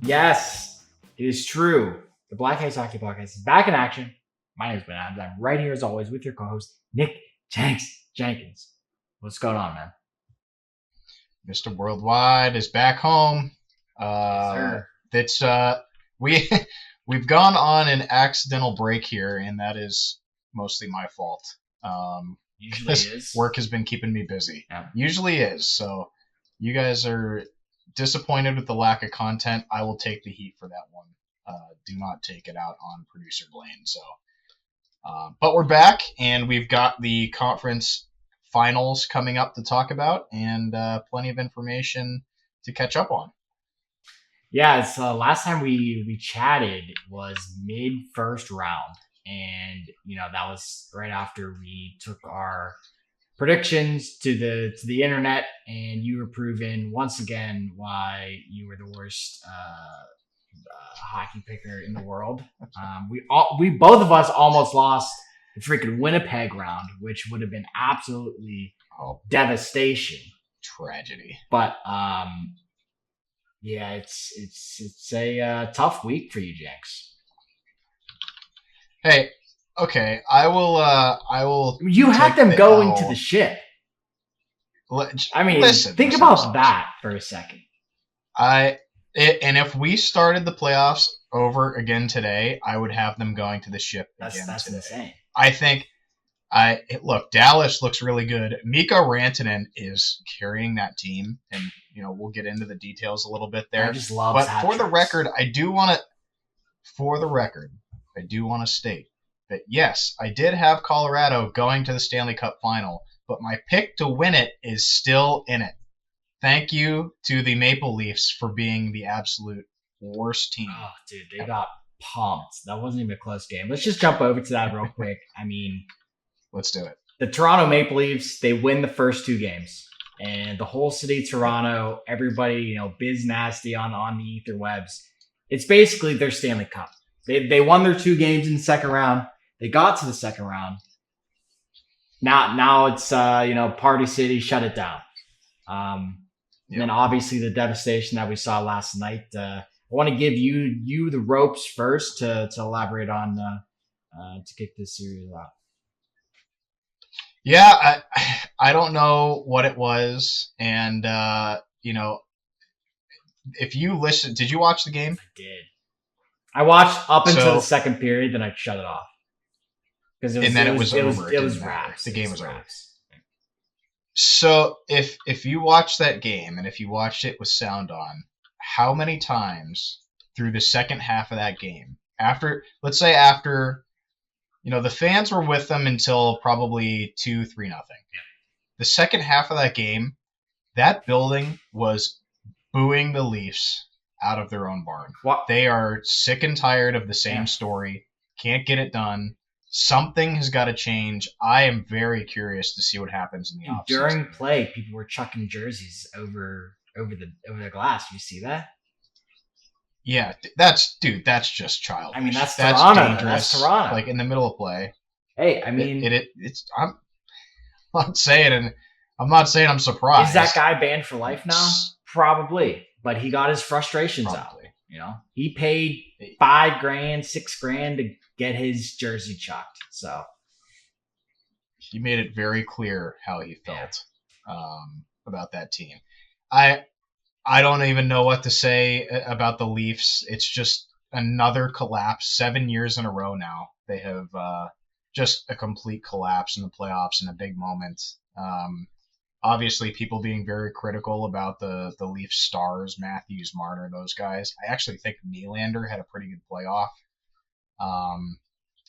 Yes, it is true. The Black Ice Hockey Podcast is back in action. My name is Ben Adams. I'm right here as always with your co-host, Nick Jenkins. What's going on, man? Mr. Worldwide is back home. Yes, sir. That's we've gone on an accidental break here, and that is mostly my fault. Usually is. Work has been keeping me busy. Yeah. Usually is. So you guys are disappointed with the lack of content. I will take the heat for that one. Do not take it out on producer Blaine. So, but we're back, and we've got the conference finals coming up to talk about, and plenty of information to catch up on. Yeah, it's last time we chatted was mid first round, and that was right after we took our predictions to the internet, and you were proven once again why you were the worst hockey picker in the world. We both of us almost lost the freaking Winnipeg round, which would have been absolutely devastation, tragedy. But yeah, it's a tough week for you, Jenks. Hey, okay, I will. You had them going to the ship. I mean, think about that for a second. And if we started the playoffs over again today, I would have them going to the ship again That's today. Insane. I think. Look, Dallas looks really good. Mikko Rantanen is carrying that team, and we'll get into the details a little bit there. I just love. But for the record, I do want to state that yes, I did have Colorado going to the Stanley Cup final, but my pick to win it is still in it. Thank you to the Maple Leafs for being the absolute worst team. Oh, dude, they got pumped. That wasn't even a close game. Let's just jump over to that real quick. I mean, let's do it. The Toronto Maple Leafs, they win the first two games. And the whole city of Toronto, everybody, biz nasty on the etherwebs. It's basically their Stanley Cup. They won their two games in the second round. They got to the second round. Now it's Party City, shut it down. And then obviously the devastation that we saw last night. I want to give you the ropes first to elaborate on to kick this series off. Yeah, I don't know what it was, and if you listen, did you watch the game? I did. I watched up until the second period, then I shut it off because it was over. It was wraps. The game was over. So if you watch that game, and if you watched it with sound on, how many times through the second half of that game, after the fans were with them until probably 2-3-0. Yeah. The second half of that game, that building was booing the Leafs out of their own barn. What? They are sick and tired of the same story. Can't get it done. Something has got to change. I am very curious to see what happens in the offseason. During play, people were chucking jerseys over the glass. You see that? Yeah, that's just childish. I mean, that's Toronto. Dangerous. That's Toronto. Like in the middle of play. Hey, I mean, I'm not saying I'm surprised. Is that guy banned for life now? Probably, but he got his frustrations out. He paid $5,000, $6,000 to get his jersey chucked. So he made it very clear how he felt about that team. I don't even know what to say about the Leafs. It's just another collapse. 7 years in a row now. They have just a complete collapse in the playoffs in a big moment. Obviously, people being very critical about the Leafs stars, Matthews, Marner, those guys. I actually think Nylander had a pretty good playoff.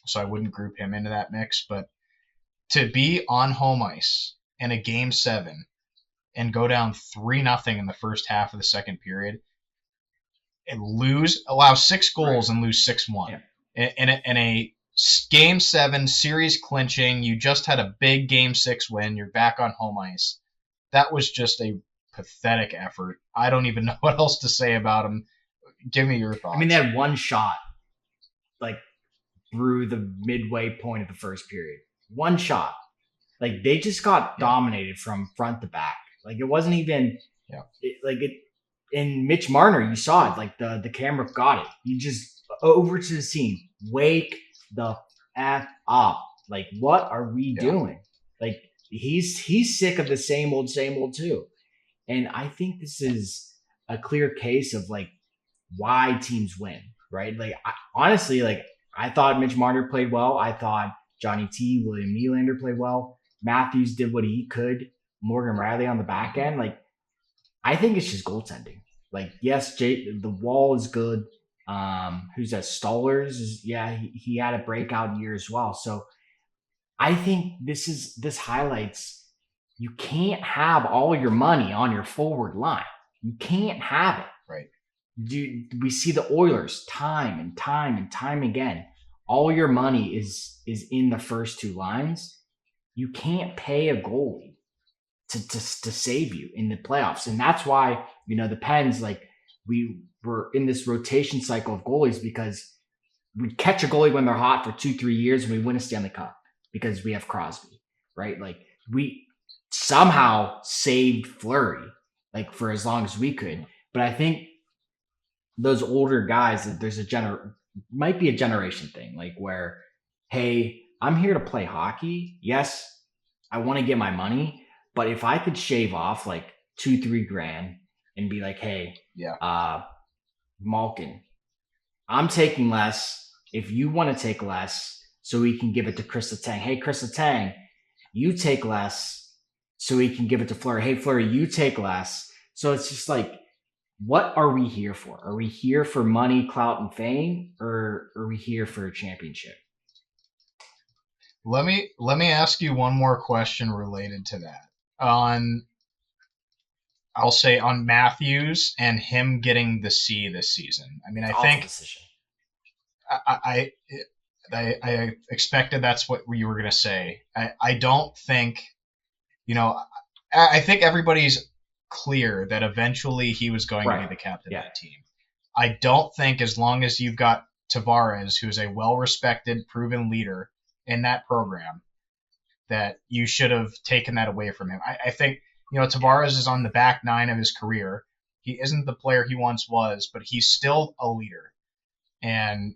So I wouldn't group him into that mix. But to be on home ice in a Game 7 and go down 3-0 in the first half of the second period and allow 6 goals and lose 6-1. Yeah. In a Game 7 series clinching, you just had a big Game 6 win, you're back on home ice. That was just a pathetic effort. I don't even know what else to say about him. Give me your thoughts. I mean, they had one shot, through the midway point of the first period. One shot. They just got dominated from front to back. It wasn't even in Mitch Marner, you saw it. Like the camera got it. You just over to the scene. Wake the f up. Like, what are we Yeah. doing? Like, he's sick of the same old too. And I think this is a clear case of like why teams win, right? Like, honestly, like I thought Mitch Marner played well. I thought Johnny T, William Nylander played well. Matthews did what he could. Morgan Riley on the back end, like I think it's just goaltending. Like, yes, the wall is good. Who's that? Stollers is yeah, he had a breakout year as well. So I think this highlights you can't have all your money on your forward line. You can't have it. Right. We see the Oilers time and time and time again. All your money is in the first two lines. You can't pay a goalie to save you in the playoffs. And that's why, the Pens, like we were in this rotation cycle of goalies because we catch a goalie when they're hot for 2-3 years and we win a Stanley Cup because we have Crosby, right? Like we somehow saved Fleury like for as long as we could. But I think those older guys, there's might be a generation thing, like where, hey, I'm here to play hockey. Yes, I want to get my money, but if I could shave off like 2-3 grand and be like, hey, Yeah. Malkin, I'm taking less. If you want to take less, so we can give it to Chris Letang. Hey, Chris Letang, you take less, so we can give it to Fleury. Hey, Fleury, you take less. So it's just like, what are we here for? Are we here for money, clout, and fame, or are we here for a championship? Let me ask you one more question related to that. I'll say on Matthews and him getting the C this season. I mean, I think decision. I expected that's what you were going to say. I don't think, I think everybody's clear that eventually he was going to be the captain of the team. I don't think as long as you've got Tavares, who's a well-respected, proven leader in that program, that you should have taken that away from him. I think, Tavares is on the back nine of his career. He isn't the player he once was, but he's still a leader. And,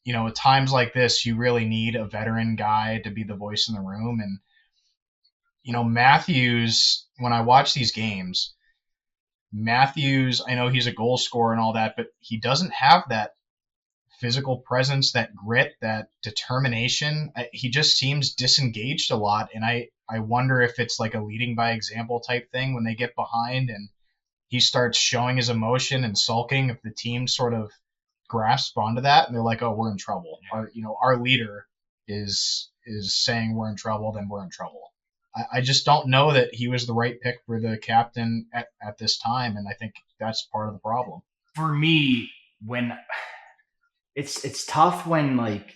at times like this, you really need a veteran guy to be the voice in the room. And, Matthews, when I watch these games, Matthews, I know he's a goal scorer and all that, but he doesn't have that physical presence, that grit, that determination. He just seems disengaged a lot. And I wonder if it's like a leading by example type thing when they get behind and he starts showing his emotion and sulking, if the team sort of grasps onto that and they're like, oh, we're in trouble. Our leader is saying we're in trouble, then we're in trouble. I just don't know that he was the right pick for the captain at this time, and I think that's part of the problem. For me, when it's tough when like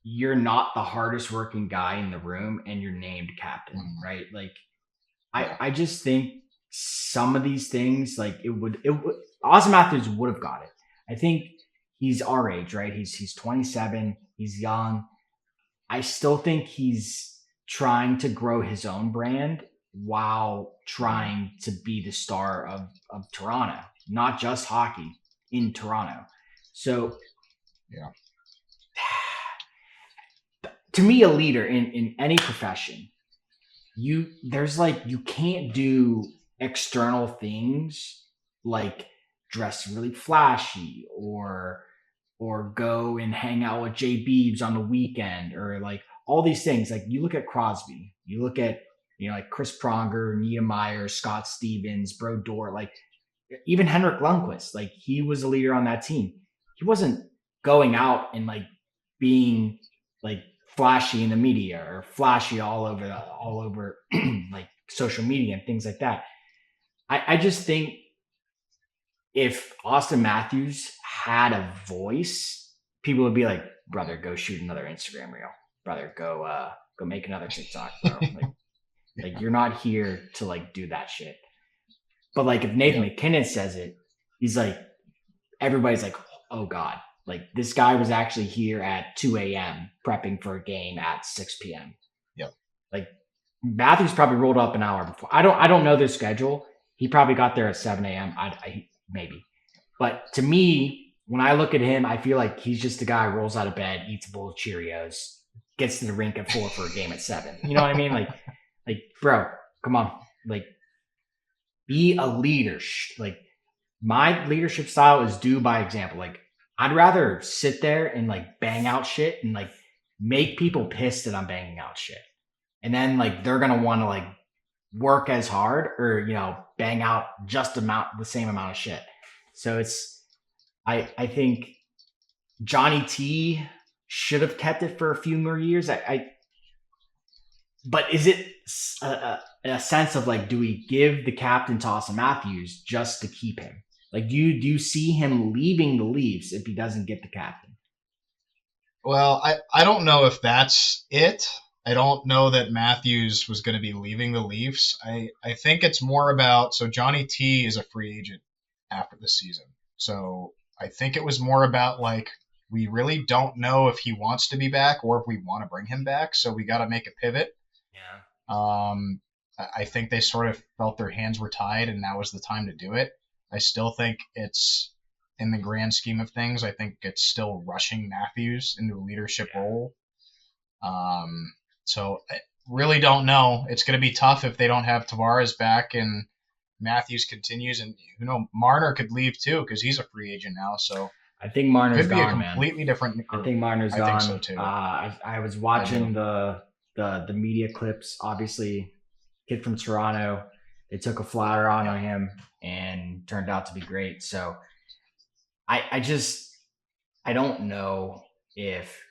you're not the hardest working guy in the room and you're named captain, right? Like I just think some of these things, like it would Auston Matthews would have got it. I think he's our age, right? He's 27, he's young. I still think he's trying to grow his own brand while trying to be the star of Toronto, not just hockey in Toronto. So, yeah, to me, a leader in any profession, you can't do external things like dress really flashy or go and hang out with Jay Beebs on the weekend or like all these things. Like you look at Crosby, you look at, like Chris Pronger, Niedermayer, Scott Stevens, Brodeur, like even Henrik Lundqvist, like he was a leader on that team. He wasn't going out and like being like flashy in the media or flashy all over like social media and things like that. I just think if Auston Matthews had a voice, people would be like, brother, go shoot another Instagram reel. Brother, go make another TikTok, bro. Like you're not here to like do that shit. But like if Nathan McKinnon says it, he's like, everybody's like, oh God, like this guy was actually here at 2 a.m. prepping for a game at 6 p.m. Yep. Like Matthews probably rolled up an hour before. I don't know their schedule. He probably got there at 7 a.m. Maybe. But to me, when I look at him, I feel like he's just the guy who rolls out of bed, eats a bowl of Cheerios, gets to the rink at 4 for a game at 7. You know what I mean? Bro, come on. Like, be a leader. Like, my leadership style is do by example. Like, I'd rather sit there and like bang out shit and like make people pissed that I'm banging out shit. And then like they're gonna want to like work as hard or bang out just the same amount of shit. So I think Johnny T should have kept it for a few more years. But is it a sense of like, do we give the captain to Austin Matthews just to keep him? Like, do you see him leaving the Leafs if he doesn't get the captain? Well, I don't know if that's it. I don't know that Matthews was going to be leaving the Leafs. I think it's more about, so Johnny T is a free agent after the season. So I think it was more about like, we really don't know if he wants to be back or if we want to bring him back. So we got to make a pivot. Yeah. I think they sort of felt their hands were tied and now was the time to do it. I still think it's, in the grand scheme of things, I think it's still rushing Matthews into a leadership role. So I really don't know. It's going to be tough if they don't have Tavares back and Matthews continues. And, Marner could leave too because he's a free agent now. So I think Marner's could be a gone, man. completely different group. I think Marner's I gone. think so too. I was watching the media clips. Obviously, kid from Toronto. They took a flyer on him and turned out to be great. So I don't know if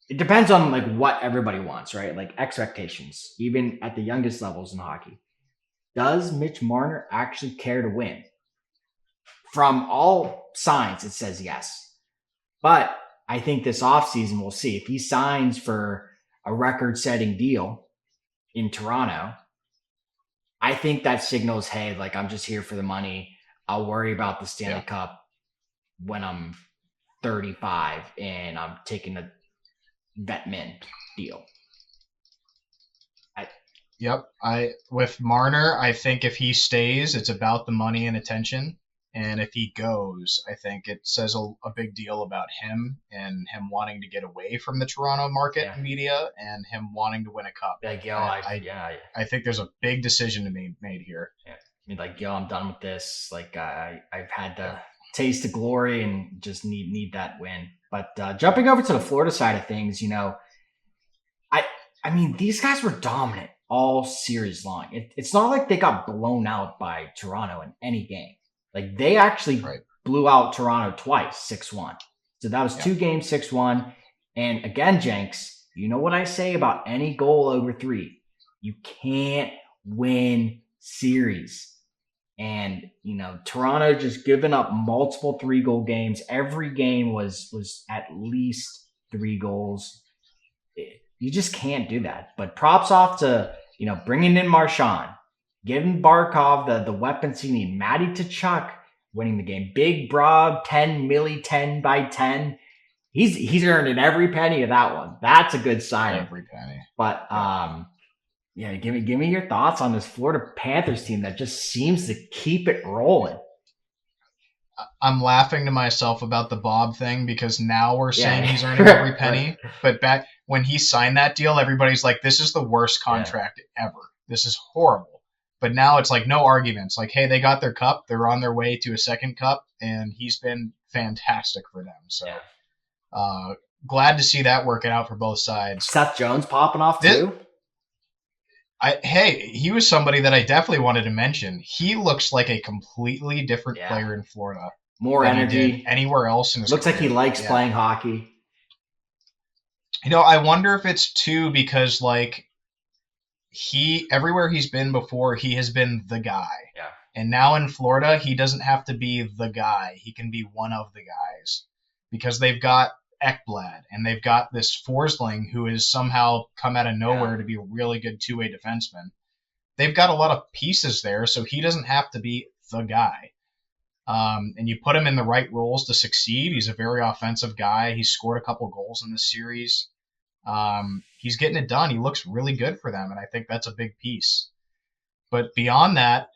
it depends on like what everybody wants, right? Like expectations, even at the youngest levels in hockey. Does Mitch Marner actually care to win? From all signs, it says yes. But I think this offseason we'll see. If he signs for a record setting deal in Toronto, I think that signals, hey, like I'm just here for the money. I'll worry about the Stanley Cup when I'm 35 and I'm taking a vet min deal. Yep. With Marner, I think if he stays, it's about the money and attention. And if he goes, I think it says a big deal about him and him wanting to get away from the Toronto market media and him wanting to win a cup. Like, I think there's a big decision to be made here. Yeah. I mean, like, I'm done with this. Like, I've had the taste of glory and just need that win. But jumping over to the Florida side of things, I mean, these guys were dominant all series long. It's not like they got blown out by Toronto in any game. Like, they actually blew out Toronto twice, 6-1. So that was 2 games, 6-1. And again, Jenks, you know what I say about any goal over 3? You can't win series. And, Toronto just giving up multiple 3-goal games. Every game was at least 3 goals. You just can't do that. But props off to, bringing in Marchand, giving Barkov the weapons he need. Matty Tkachuk winning the game. Big, broad, 10 milli, 10 by 10. He's earned in every penny of that one. That's a good sign. Every penny. But give me your thoughts on this Florida Panthers team that just seems to keep it rolling. I'm laughing to myself about the Bob thing because now we're saying he's earning every penny. But back when he signed that deal, everybody's like, this is the worst contract ever. This is horrible. But now it's like no arguments. Like, hey, they got their cup. They're on their way to a second cup, and he's been fantastic for them. So glad to see that working out for both sides. Seth Jones popping off too? He was somebody that I definitely wanted to mention. He looks like a completely different player in Florida. More energy. Anywhere else in his Looks career. Like he likes playing hockey. I wonder if it's too because like everywhere he's been before, he has been the guy. Yeah. And now in Florida, he doesn't have to be the guy. He can be one of the guys because they've got Ekblad and they've got this Forsling who has somehow come out of nowhere to be a really good two-way defenseman. They've got a lot of pieces there, so he doesn't have to be the guy. And you put him in the right roles to succeed. He's a very offensive guy. He's scored a couple goals in this series. He's getting it done. He looks really good for them, and I think that's a big piece. But beyond that,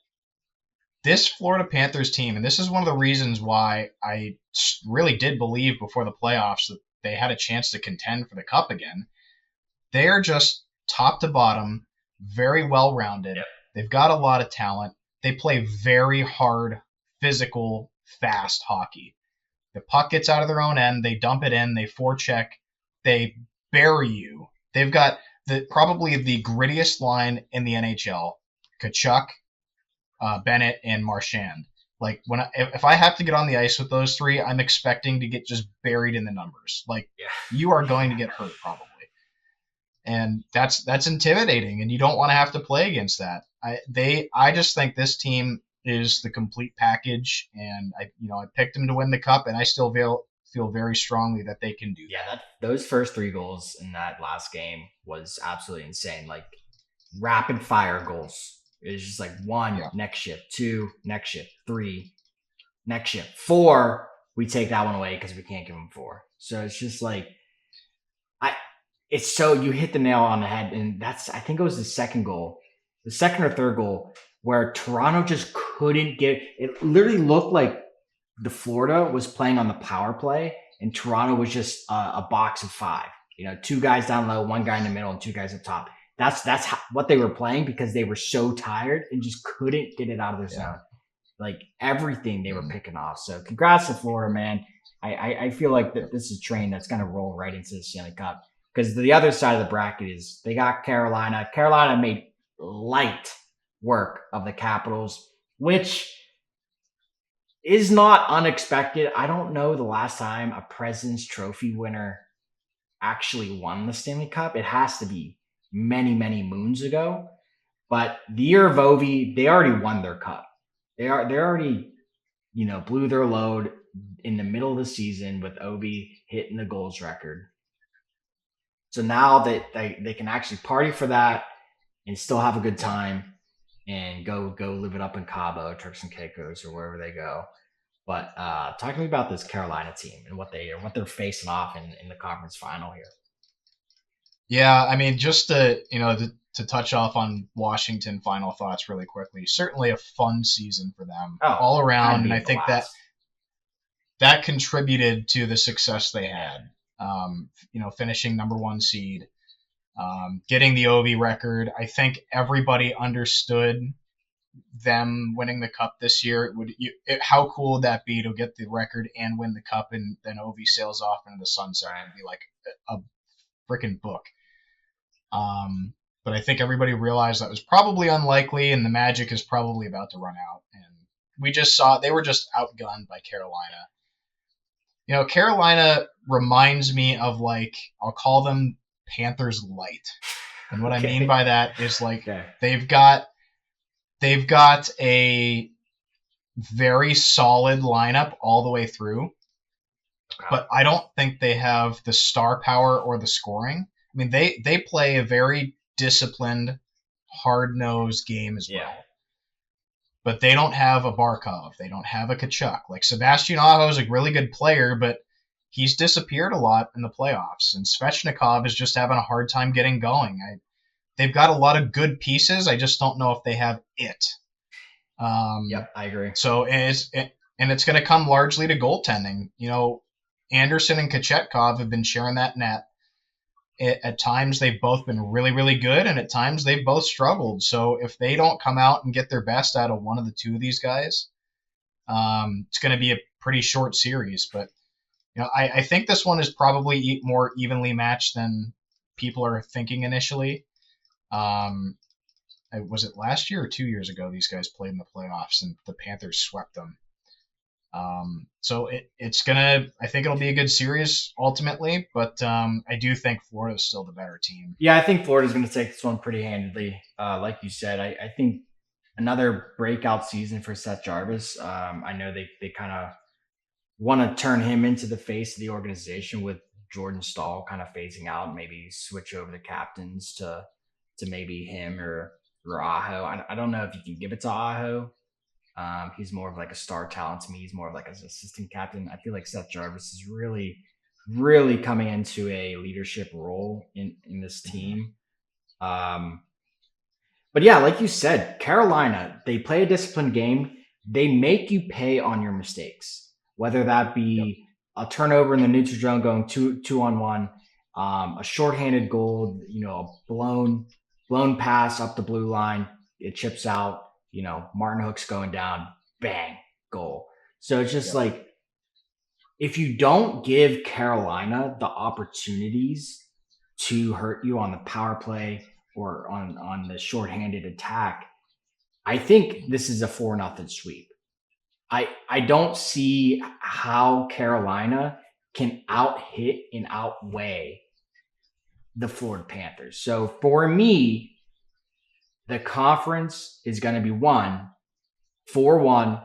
this Florida Panthers team, and this is one of the reasons why I really did believe before the playoffs that they had a chance to contend for the cup again. They are just top to bottom, very well rounded. Yep. They've got a lot of talent. They play very hard, physical, fast hockey. The puck gets out of their own end, they dump it in, they forecheck, they bury you. They've got probably the grittiest line in the NHL. Kachuk, Bennett, and Marchand. Like if I have to get on the ice with those three, I'm expecting to get just buried in the numbers. Like Yeah. you are going to get hurt probably, and that's intimidating, and you don't want to have to play against that. I just think this team is the complete package, and I picked them to win the cup, and I still feel very strongly that they can do Yeah, that. those first 3 goals in that last game was absolutely insane. Like rapid fire goals. It was just like one Yeah. next shift, 2 next shift, 3 next shift, 4. We take that one away because we can't give them 4. So it's just like I. It's so you hit the nail on the head, and I think it was the second goal, the second or third goal, where Toronto just couldn't get. It literally looked like the Florida was playing on the power play, and Toronto was just a box of 5. 2 guys down low, 1 guy in the middle, and 2 guys up top. That's what they were playing because they were so tired and just couldn't get it out of their zone. Like everything they were picking off. So congrats to Florida, man. I feel like that this is a train that's going to roll right into the Stanley Cup because the other side of the bracket is they got Carolina. Carolina made light work of the Capitals, which is not unexpected. I don't know the last time a President's Trophy winner actually won the Stanley Cup. It has to be many, many moons ago. But the year of Ovi, they already won their cup. They already, blew their load in the middle of the season with Ovi hitting the goals record. So now that they can actually party for that and still have a good time and go live it up in Cabo, Turks and Caicos, or wherever they go. But talk to me about this Carolina team and what they're facing off in the conference final here. Yeah, I mean, just to touch off on Washington, final thoughts really quickly. Certainly a fun season for them all around, and I think that contributed to the success they had. Finishing number 1 seed, getting the Ovi record. I think everybody understood them winning the cup this year. How cool would that be to get the record and win the cup, and then Ovi sails off into the sunset and be like a freaking book. But I think everybody realized that was probably unlikely, and the magic is probably about to run out. And we just saw they were just outgunned by Carolina. Carolina reminds me of I'll call them Panthers light. And what I mean by that is they've got a very solid lineup all the way through. But I don't think they have the star power or the scoring. I mean, they play a very disciplined, hard-nosed game as well. But they don't have a Barkov. They don't have a Kachuk. Like, Sebastian Aho is a really good player, but he's disappeared a lot in the playoffs. And Svechnikov is just having a hard time getting going. They've got a lot of good pieces. I just don't know if they have it. Yep, I agree. So, it's going to come largely to goaltending. Anderson and Kochetkov have been sharing that net. At times, they've both been really, really good, and at times, they've both struggled. So if they don't come out and get their best out of one of the two of these guys, it's going to be a pretty short series. But I think this one is probably more evenly matched than people are thinking initially. Was it last year or 2 years ago these guys played in the playoffs and the Panthers swept them? So I think it'll be a good series ultimately, but I do think Florida is still the better team. Yeah, I think Florida's going to take this one pretty handedly. Like you said, I think another breakout season for Seth Jarvis. I know they kind of want to turn him into the face of the organization with Jordan Stahl kind of phasing out, maybe switch over the captains to maybe him or Aho. I don't know if you can give it to Aho. He's more of like a star talent to me. He's more of like an assistant captain. I feel like Seth Jarvis is really, really coming into a leadership role in this team. But yeah, like you said, Carolina, they play a disciplined game. they make you pay on your mistakes, whether that Yep. be a turnover in the neutral zone going two on one, a shorthanded goal, a blown pass up the blue line, it chips out, Martin Hook's going down, bang, goal. So it's just Yep. like if you don't give Carolina the opportunities to hurt you on the power play or on the shorthanded attack, I think this is a 4-0 sweep. I don't see how Carolina can out hit and outweigh the Florida Panthers. So for me, the conference is going to be won 4-1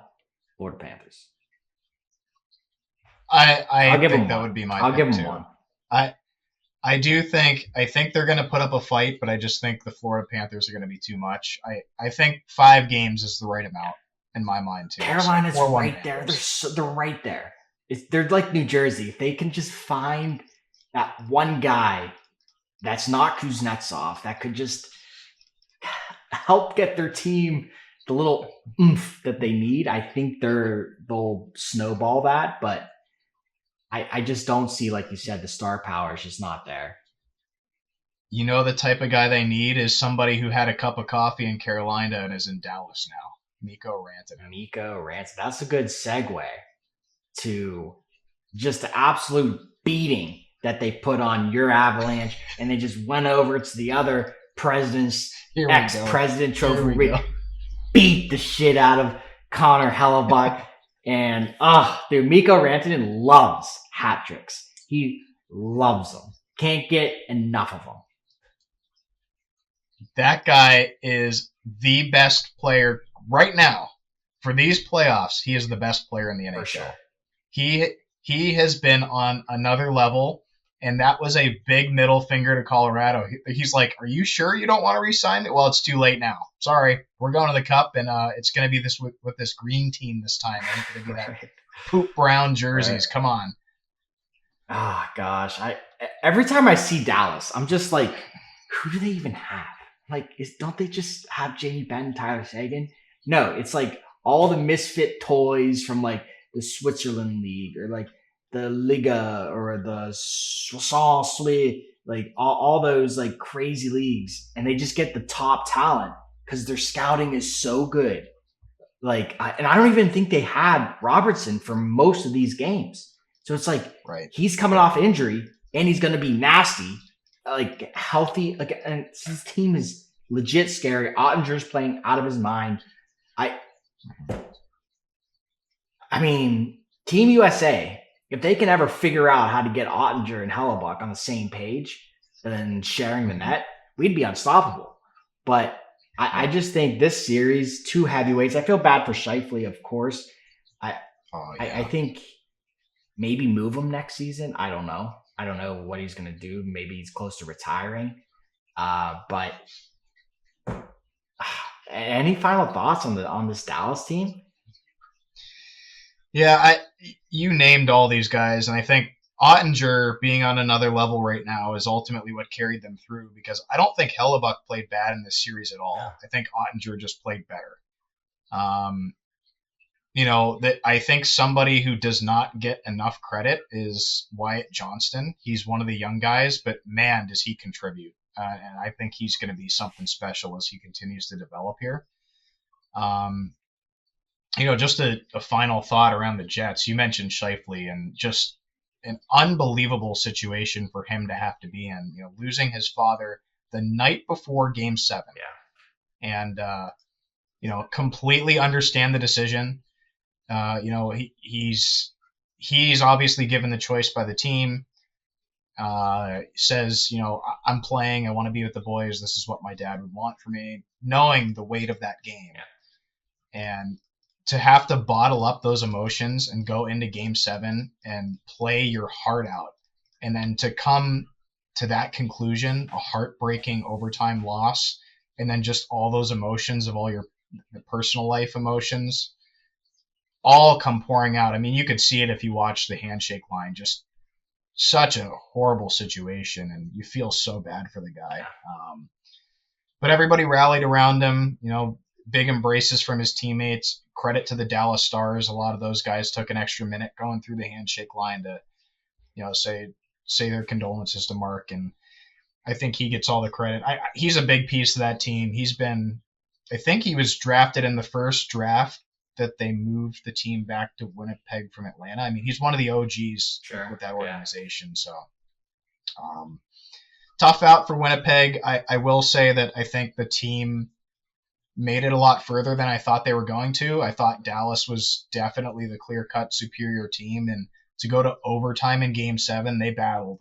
Florida Panthers. I'll I give think them that one. would be my I'll give pick them too. one. I I think they're going to put up a fight, but I just think the Florida Panthers are going to be too much. I think 5 games is the right amount in my mind too. Carolina's So 4-1 right there. Panthers. They're right there. They're like New Jersey. If they can just find that one guy that's not Kuznetsov that could just help get their team the little oomph that they need, I think they'll snowball that. But I just don't see, like you said, the star power is just not there. You know the type of guy they need is somebody who had a cup of coffee in Carolina and is in Dallas now. Mikko Rantanen. Mikko Rantanen. That's a good segue to just the absolute beating that they put on your Avalanche, and they just went over to the other president's ex-president trophy. We beat the shit out of Connor Hellebuck. And dude, Mikko Rantanen loves hat tricks. He loves them. Can't get enough of them. That guy is the best player right now for these playoffs. He is the best player in the NHL. Sure. He has been on another level, and that was a big middle finger to Colorado. He's like, "Are you sure you don't want to re-sign it?" Well, it's too late now. Sorry, we're going to the Cup, and it's going to be this with this green team this time. It ain't going to be that poop brown jerseys. Right. Come on. Oh gosh, every time I see Dallas, I'm just like, who do they even have? Like, don't they just have Jamie Benn, Tyler Seguin? No, it's like all the misfit toys from like the Switzerland League or like the Liga or the Soissons, like all those like crazy leagues, and they just get the top talent because their scouting is so good. Like, and I don't even think they had Robertson for most of these games. So it's like he's coming off injury and he's going to be nasty, like healthy. Like, and his team is legit scary. Ottinger's playing out of his mind. I mean, Team USA, if they can ever figure out how to get Ottinger and Hellebuck on the same page and sharing the net, we'd be unstoppable. But I just think this series, 2 heavyweights. I feel bad for Scheifele, of course. I think maybe move him next season. I don't know. I don't know what he's going to do. Maybe he's close to retiring. But any final thoughts on this Dallas team? Yeah, you named all these guys, and I think Ottinger being on another level right now is ultimately what carried them through, because I don't think Hellebuck played bad in this series at all. Yeah. I think Ottinger just played better. That I think somebody who does not get enough credit is Wyatt Johnston. He's one of the young guys, but man, does he contribute. And I think he's going to be something special as he continues to develop here. Just a final thought around the Jets. You mentioned Scheifele, and just an unbelievable situation for him to have to be in. Losing his father the night before Game 7. Yeah. And, completely understand the decision. He's obviously given the choice by the team. Says, I'm playing. I want to be with the boys. This is what my dad would want for me. Knowing the weight of that game. Yeah. And to have to bottle up those emotions and go into Game 7 and play your heart out, and then to come to that conclusion, a heartbreaking overtime loss, and then just all those emotions of all the personal life emotions all come pouring out. I mean, you could see it if you watch the handshake line. Just such a horrible situation, and you feel so bad for the guy. But everybody rallied around him. big embraces from his teammates. Credit to the Dallas Stars. A lot of those guys took an extra minute going through the handshake line to, say their condolences to Mark, and I think he gets all the credit. He's a big piece of that team. I think he was drafted in the first draft that they moved the team back to Winnipeg from Atlanta. I mean, he's one of the OGs Sure. with that Yeah. organization. So, tough out for Winnipeg. I will say that I think the team made it a lot further than I thought they were going to. I thought Dallas was definitely the clear-cut superior team, and to go to overtime in Game 7, they battled.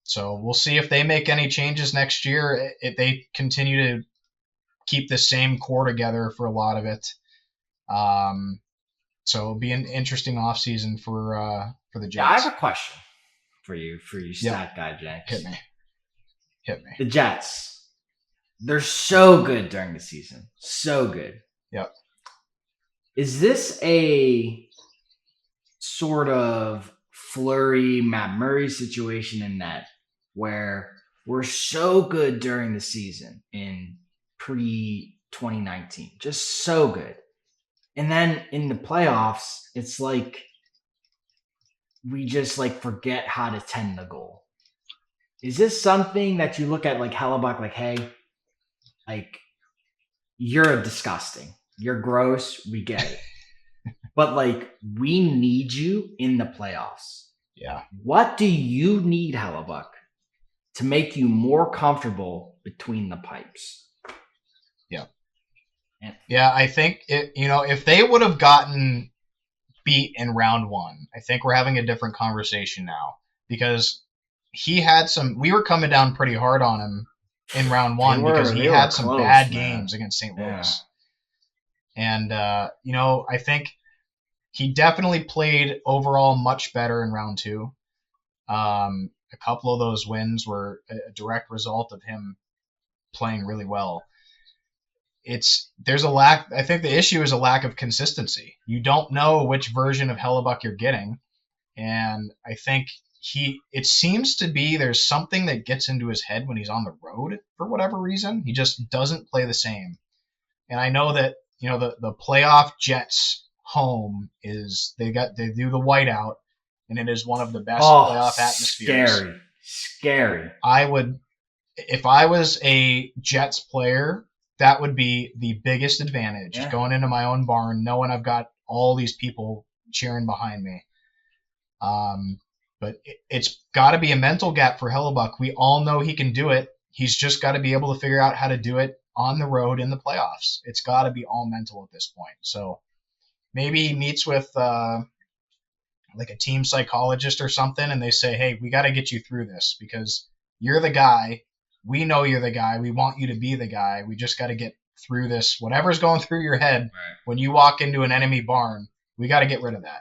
So we'll see if they make any changes next year. If they continue to keep the same core together for a lot of it. So it'll be an interesting offseason for the Jets. Yeah, I have a question for you stat guy, Jenks. Hit me. The Jets, they're so good during the season. So good. Yep. Is this a sort of Fleury, Matt Murray situation in that where we're so good during the season in pre-2019, just so good. And then in the playoffs, it's like we just like forget how to tend the goal. Is this something that you look at like Hellebuck, like, hey, like you're disgusting. You're gross. We get it. But like we need you in the playoffs. Yeah. What do you need, Hellebuck, to make you more comfortable between the pipes? Yeah, I think if they would have gotten beat in round 1, I think we're having a different conversation now, because we were coming down pretty hard on him in round 1 because he had some close, bad games against St. Louis. Yeah. And I think he definitely played overall much better in round 2. A couple of those wins were a direct result of him playing really well. There's a lack. I think the issue is a lack of consistency. You don't know which version of Hellebuck you're getting, and I think it seems to be there's something that gets into his head when he's on the road for whatever reason. He just doesn't play the same. And I know that the playoff Jets home is they do the whiteout, and it is one of the best playoff atmospheres. Scary. If I was a Jets player, that would be the biggest advantage, going into my own barn, knowing I've got all these people cheering behind me. But it's got to be a mental gap for Hellebuck. We all know he can do it. He's just got to be able to figure out how to do it on the road in the playoffs. It's got to be all mental at this point. So maybe he meets with like a team psychologist or something, and they say, hey, we got to get you through this because you're the guy. We know you're the guy. We want you to be the guy. We just got to get through this. Whatever's going through your head when you walk into an enemy barn, we got to get rid of that.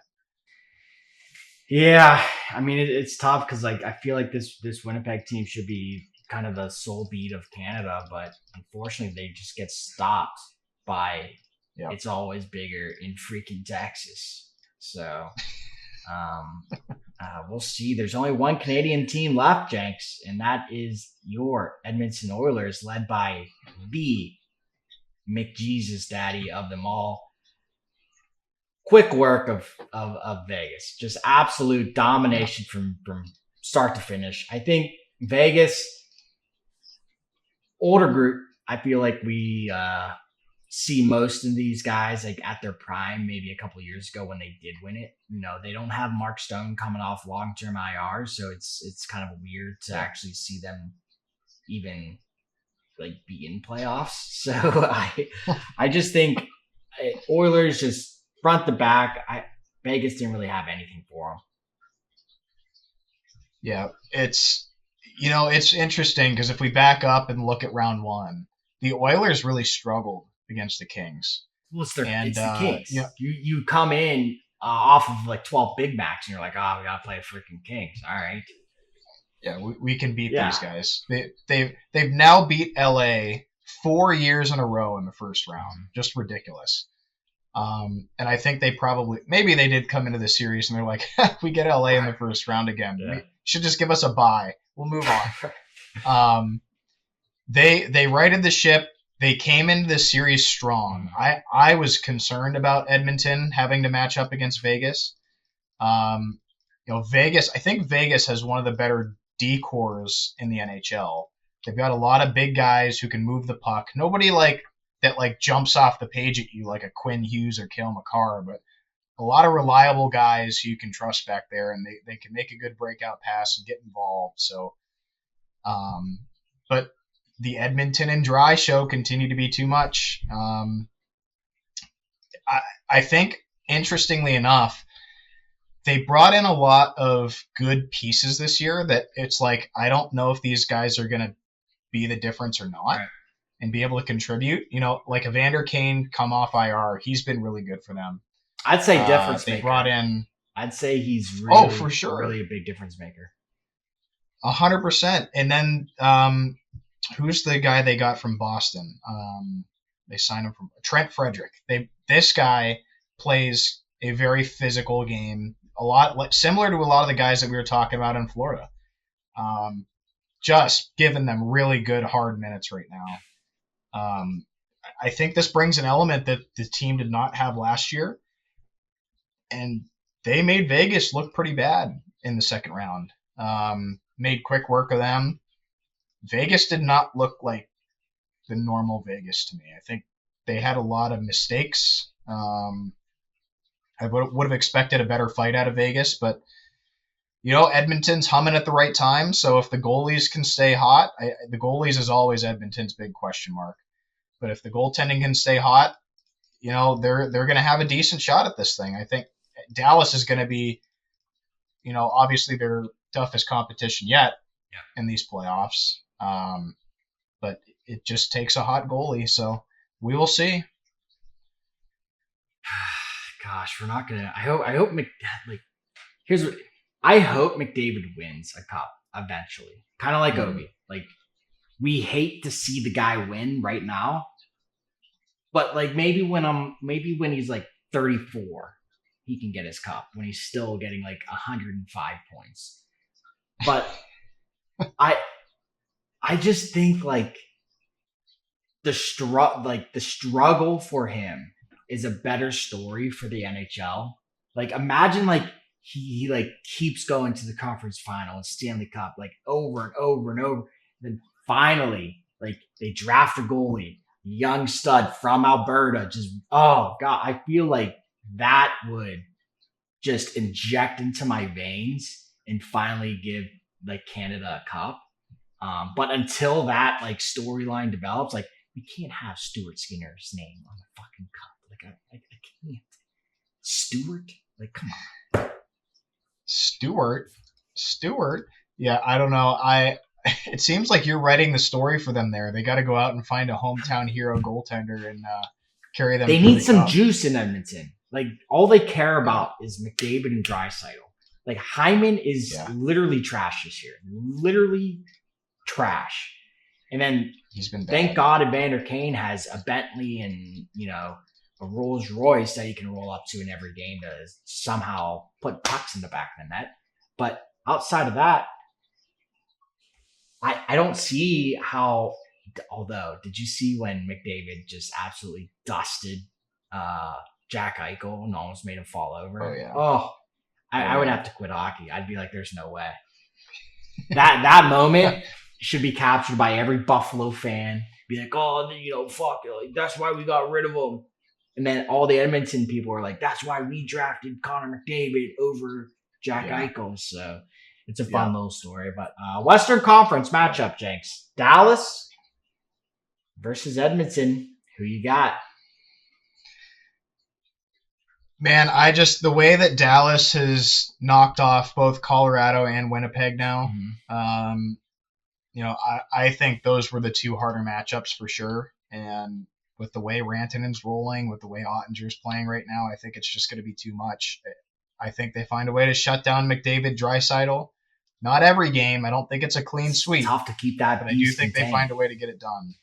Yeah, I mean it's tough because like I feel like this Winnipeg team should be kind of the soul beat of Canada, but unfortunately they just get stopped by it's always bigger in freaking Texas. So we'll see. There's only one Canadian team left, Jenks, and that is your Edmonton Oilers, led by the McJesus daddy of them all. Quick work of Vegas. Just absolute domination from start to finish. I think Vegas, older group, I feel like we see most of these guys like at their prime, maybe a couple of years ago when they did win it. They don't have Mark Stone coming off long-term IR, so it's kind of weird to actually see them even like be in playoffs. So I just think Oilers just front to back. Vegas didn't really have anything for them. Yeah, it's interesting because if we back up and look at round 1, the Oilers really struggled against the Kings. Well, it's the Kings. You come in off of like 12 Big Macs and you're like, we gotta play the freaking Kings. All right. Yeah, we can beat these guys. They've now beat LA 4 years in a row in the first round. Just ridiculous. And I think maybe they did come into the series and they're like, we get LA in the first round again. Yeah. Should just give us a bye. We'll move on. They righted the ship. they came into this series strong. I was concerned about Edmonton having to match up against Vegas. Um, Vegas. I think Vegas has one of the better D-cores in the NHL. They've got a lot of big guys who can move the puck. Nobody that jumps off the page at you like a Quinn Hughes or Cale Makar, but a lot of reliable guys who you can trust back there, and they can make a good breakout pass and get involved. So, but the Edmonton and Dry show continue to be too much. I think, interestingly enough, they brought in a lot of good pieces this year that it's like, I don't know if these guys are going to be the difference or not Right. and be able to contribute. Like Evander Kane come off IR. He's been really good for them. I'd say difference They maker. brought in. I'd say he's For sure. really a big difference maker. 100%. And then who's the guy they got from Boston? They signed him from Trent Frederick. This guy plays a very physical game, a lot similar to a lot of the guys that we were talking about in Florida. Just giving them really good hard minutes right now. I think this brings an element that the team did not have last year, and they made Vegas look pretty bad in the second round. Made quick work of them. Vegas did not look like the normal Vegas to me. I think they had a lot of mistakes. I would have expected a better fight out of Vegas, but Edmonton's humming at the right time. So if the goalies can stay hot, the goalies is always Edmonton's big question mark. But if the goaltending can stay hot, they're going to have a decent shot at this thing. I think Dallas is going to be, obviously their toughest competition yet in these playoffs. But it just takes a hot goalie, so we will see. Gosh, we're not gonna. I hope here's what I hope McDavid wins a cup eventually. Kind of like Ovi. Like, we hate to see the guy win right now, but maybe when he's 34, he can get his cup when he's still getting 105 points. But I just think the struggle for him is a better story for the NHL. Imagine he keeps going to the conference final and Stanley Cup over and over and over. And then finally, they draft a goalie, young stud from Alberta. Just, oh God, I feel like that would just inject into my veins and finally give Canada a cup. But until that storyline develops, we can't have Stuart Skinner's name on the fucking cup. I can't. Stuart? Come on. Stuart? Yeah, I don't know. It seems like you're writing the story for them there. They got to go out and find a hometown hero goaltender and carry them. They need some juice in Edmonton. All they care about is McDavid and Draisaitl. Hyman is literally trash this year. Literally trash. And then he's been bad. Thank God Evander Kane has a Bentley and, a Rolls Royce that he can roll up to in every game to somehow put pucks in the back of the net. But outside of that, I don't see how. Although, did you see when McDavid just absolutely dusted Jack Eichel and almost made him fall over? Oh yeah. Oh, I would have to quit hockey. I'd be like, there's no way. That moment should be captured by every Buffalo fan. Be like, oh, fuck, that's why we got rid of him. And then all the Edmonton people are like, that's why we drafted Connor McDavid over Jack Eichel. So it's a fun little story. But Western Conference matchup, Jenks. Dallas versus Edmonton. Who you got? Man, the way that Dallas has knocked off both Colorado and Winnipeg now, I think those were the two harder matchups for sure. And with the way Rantanen's rolling, with the way Ottinger's playing right now, I think it's just going to be too much. I think they find a way to shut down McDavid, Draisaitl. Not every game. I don't think it's a clean sweep. It's tough to keep that. But I do think they find a way to get it done.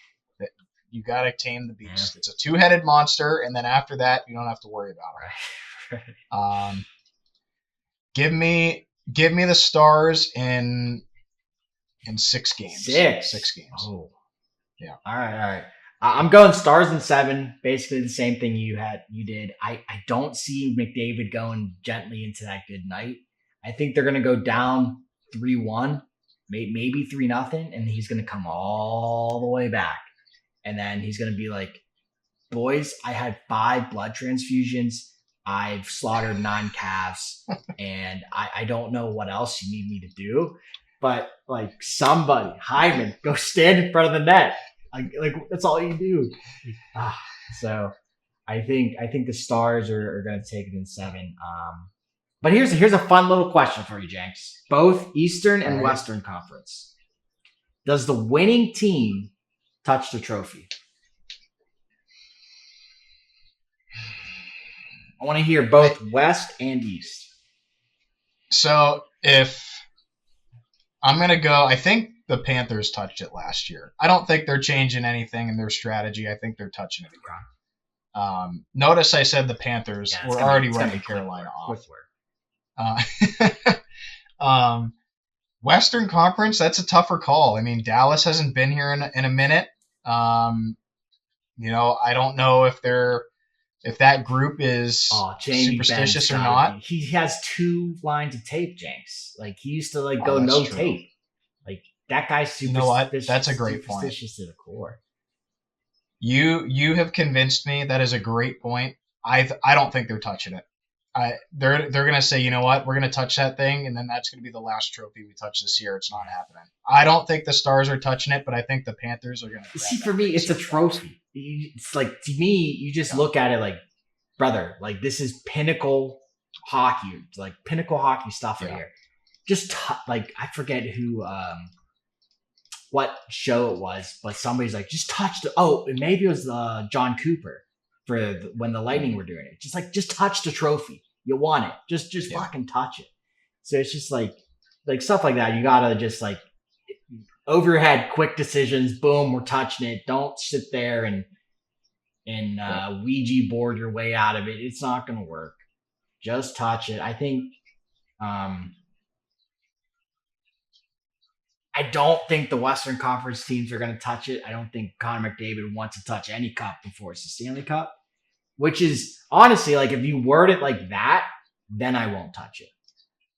You got to tame the beast. It's a two-headed monster, and then after that, you don't have to worry about it. Give me the Stars in 6 games. 6 games. Oh, yeah. All right. I'm going Stars in 7. Basically the same thing you did. I don't see McDavid going gently into that good night. I think they're gonna go down 3-1, maybe 3-0, and he's gonna come all the way back. And then he's gonna be like, boys, I had 5 blood transfusions. I've slaughtered 9 calves, and I don't know what else you need me to do. But like somebody, Hyman, go stand in front of the net. Like that's all you do. Ah, so I think the Stars are going to take it in 7. But here's a fun little question for you, Jenks. Both Eastern All and right. Western Conference. Does the winning team touch the trophy? I want to hear I, both West and East. so if I'm gonna go, I think the Panthers touched it last year. I don't think they're changing anything in their strategy. I think they're touching it again. Notice I said the Panthers Yeah, were already it's gonna writing be quick Carolina work. off. Um, Western Conference, that's a tougher call. I mean, Dallas hasn't been here in a minute. I don't know if that group is Jamie Benn's superstitious or not. he has 2 lines of tape, Jenks. Like he used to like Oh, go that's no true. tape. Like that guy's You know what? That's a great point. superstitious to the core. You have convinced me. That is a great point. I don't think they're touching it. They're gonna say, you know what, we're gonna touch that thing, and then that's gonna be the last trophy we touch this year. It's not happening. I don't think the Stars are touching it, but I think the Panthers are gonna. See, for me, it's a trophy. It's like to me, you just look at it like, brother, like this is pinnacle hockey, like pinnacle hockey stuff right here. Just like I forget who, what show it was, but somebody's like, just touch the. Oh, maybe it was John Cooper for when the Lightning were doing it. Just touch the trophy. You want it. Just fucking touch it. So it's just like stuff like that. You gotta just like over your head, quick decisions. Boom, we're touching it. Don't sit there and Ouija board your way out of it. It's not gonna work. Just touch it. I think. I don't think the Western Conference teams are going to touch it. I don't think Connor McDavid wants to touch any cup before it's the Stanley Cup, which is honestly like if you word it like that, then I won't touch it.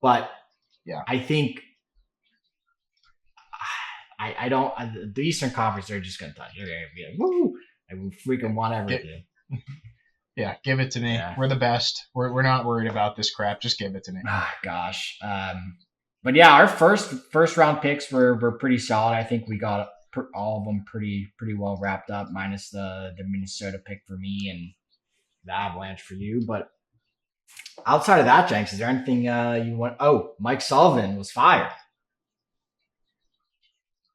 But I think I don't. The Eastern Conference are just going to touch it. They're going to be like, woo! I freaking want everything. Yeah, give it to me. Yeah. We're the best. We're not worried about this crap. Just give it to me. Ah, gosh. But yeah, our first round picks were pretty solid. I think we got all of them pretty well wrapped up, minus the Minnesota pick for me and the Avalanche for you. But outside of that, Jenks, is there anything you want? Oh, Mike Sullivan was fired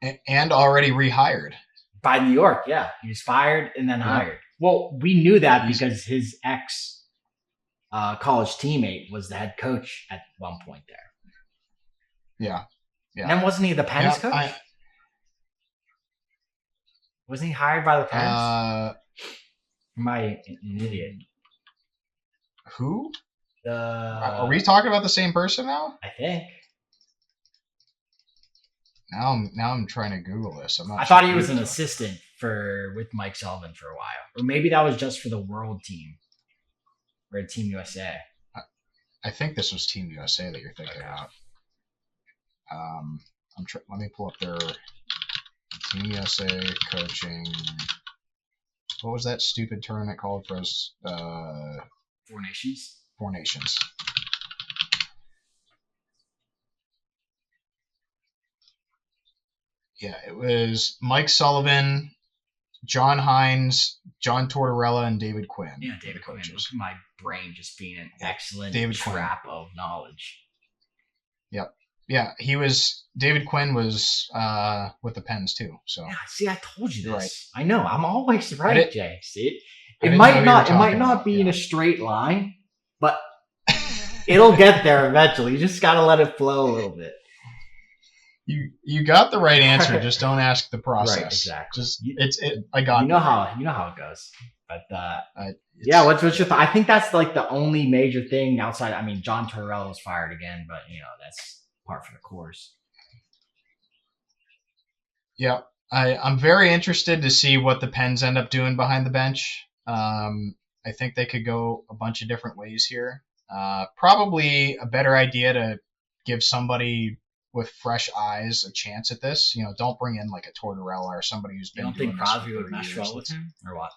and already rehired by New York. Yeah, he was fired and then hired. Well, we knew that because his ex college teammate was the head coach at one point there. Yeah. And then wasn't he the Pens coach? Wasn't he hired by the Pens? Am I an idiot? Who? Are we talking about the same person now? I think. Now I'm trying to Google this. I thought he was an assistant with Mike Sullivan for a while, or maybe that was just for the World Team or Team USA. I think this was Team USA that you're thinking about. Let me pull up their Team USA coaching. What was that stupid tournament called for us? 4 Nations. 4 Nations. Yeah, it was Mike Sullivan, John Hines, John Tortorella, and David Quinn. Yeah, David Quinn. Look at my brain just being an excellent trap of knowledge. Yep. Yeah, David Quinn was with the Pens too. So yeah, see, I told you this. Right. I know. I'm always right, Jay. See, it might not be in a straight line, but it'll get there eventually. You just gotta let it flow a little bit. You got the right answer. Just don't ask the process. Right, exactly. Just I got. You know how it goes. But yeah, what's your? I think that's like the only major thing outside. I mean, John Tortorella was fired again, but that's par for the course. Yeah. I'm very interested to see what the Pens end up doing behind the bench. I think they could go a bunch of different ways here. Probably a better idea to give somebody with fresh eyes a chance at this. Don't bring in like a Tortorella or somebody who's You been don't think doing this for Crosby would 30 mesh years. well with him, or what?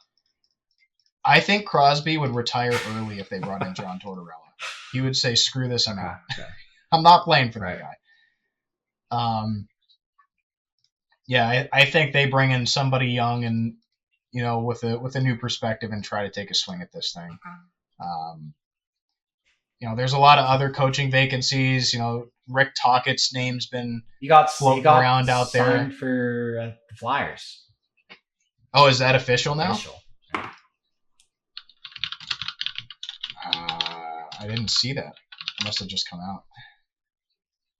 I think Crosby would retire early if they brought in John Tortorella. He would say, "Screw this, I'm out. Okay. I'm not playing for Right. that guy." Yeah, I think they bring in somebody young and with a new perspective and try to take a swing at this thing. Um, there's a lot of other coaching vacancies. Rick Tockett's name's been floating around out there. Signed for the Flyers. Oh, is that official now? Official. I didn't see that. It must have just come out.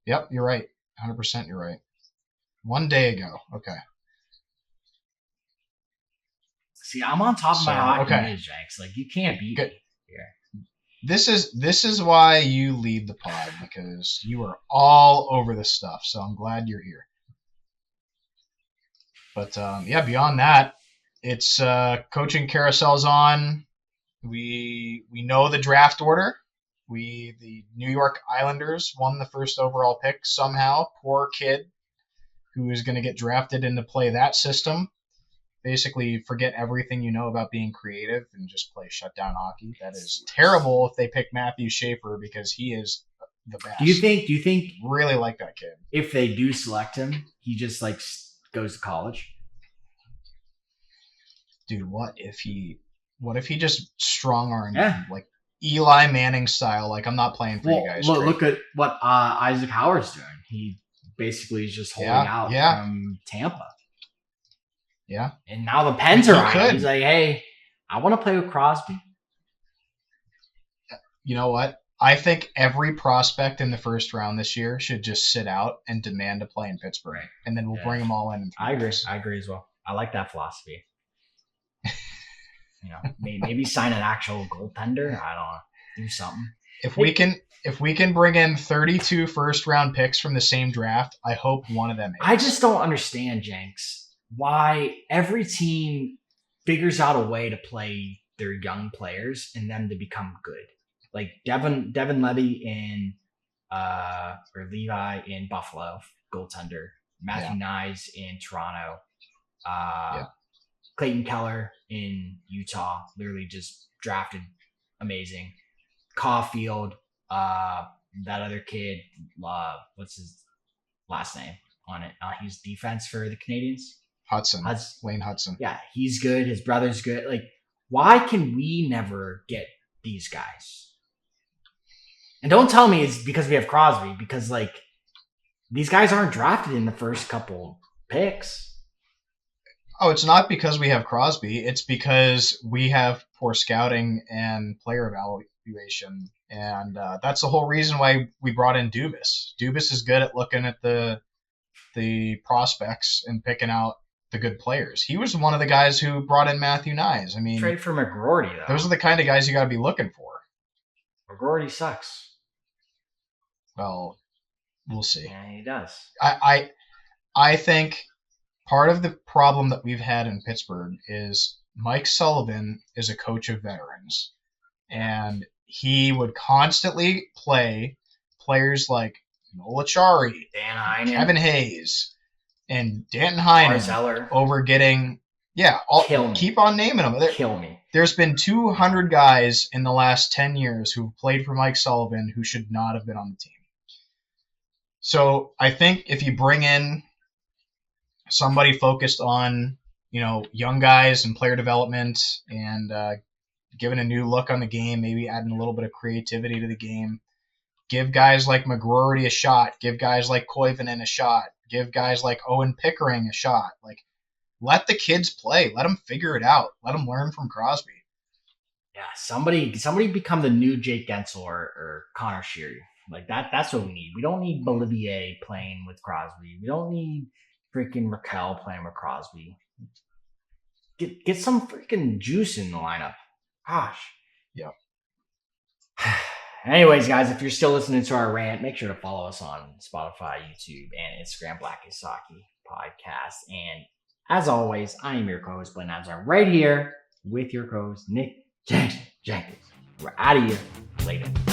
Yep, you're right. 100% you're right. 1 day ago. Okay. See, I'm on top of my hockey news, Jenks. Like, you can't beat me here. This is why you lead the pod, because you are all over this stuff. So I'm glad you're here. But yeah, beyond that, it's coaching carousel's on. We know the draft order. The New York Islanders won the first overall pick somehow. Poor kid who is going to get drafted in to play that system. Basically, forget everything you know about being creative and just play shutdown hockey. That is terrible if they pick Matthew Schaefer, because he is the best. Do you think really like that kid? If they do select him, he just like goes to college? Dude, what if he just strong-armed him, like Eli Manning style? Like, I'm not playing for you guys. Look at what Isaac Howard's doing. He basically is just holding out from Tampa. Yeah. And now the Pens are on. He's like, hey, I want to play with Crosby. You know what? I think every prospect in the first round this year should just sit out and demand to play in Pittsburgh. Right. And then we'll bring them all in. I agree. I agree as well. I like that philosophy. Maybe sign an actual goaltender. I don't know. Do something. If we can bring in 32 first round picks from the same draft, I hope one of them makes. I just don't understand, Jenks, why every team figures out a way to play their young players and them to become good. Like Devin Levy or Levi in Buffalo, goaltender. Matthew Nyes in Toronto. Clayton Keller in Utah, literally just drafted amazing. Caulfield, that other kid, what's his last name on it? He's defense for the Canadians. Wayne Hudson. Yeah, he's good. His brother's good. Like, why can we never get these guys? And don't tell me it's because we have Crosby, because like these guys aren't drafted in the first couple picks. Oh, it's not because we have Crosby. It's because we have poor scouting and player evaluation. And that's the whole reason why we brought in Dubas. Dubas is good at looking at the prospects and picking out the good players. He was one of the guys who brought in Matthew Nyes. I mean, trade for McGroarty, though. Those are the kind of guys you got to be looking for. McGroarty sucks. Well, we'll see. Yeah, he does. I think part of the problem that we've had in Pittsburgh is Mike Sullivan is a coach of veterans, and he would constantly play players like Noel Acciari, Dan Heinen, Kevin Hayes, and Danton Heinen over getting keep on naming them. Kill me. There's been 200 guys in the last 10 years who've played for Mike Sullivan who should not have been on the team. So I think if you bring in somebody focused on, young guys and player development and giving a new look on the game, maybe adding a little bit of creativity to the game, give guys like McGroarty a shot, give guys like Koivunen a shot, give guys like Owen Pickering a shot. Like, let the kids play. Let them figure it out. Let them learn from Crosby. Yeah, somebody become the new Jake Gensel or Connor Sheary. Like that's what we need. We don't need Bolivier playing with Crosby. We don't need freaking Raquel playing with Crosby. Get some freaking juice in the lineup. Gosh. Yep. Anyways, guys, if you're still listening to our rant, make sure to follow us on Spotify, YouTube, and Instagram, Black is Hockey Podcast. And As always, I am your co-host, Glenn Nazar, right here with your co-host, Nick Jenkins. We're out of here. Later.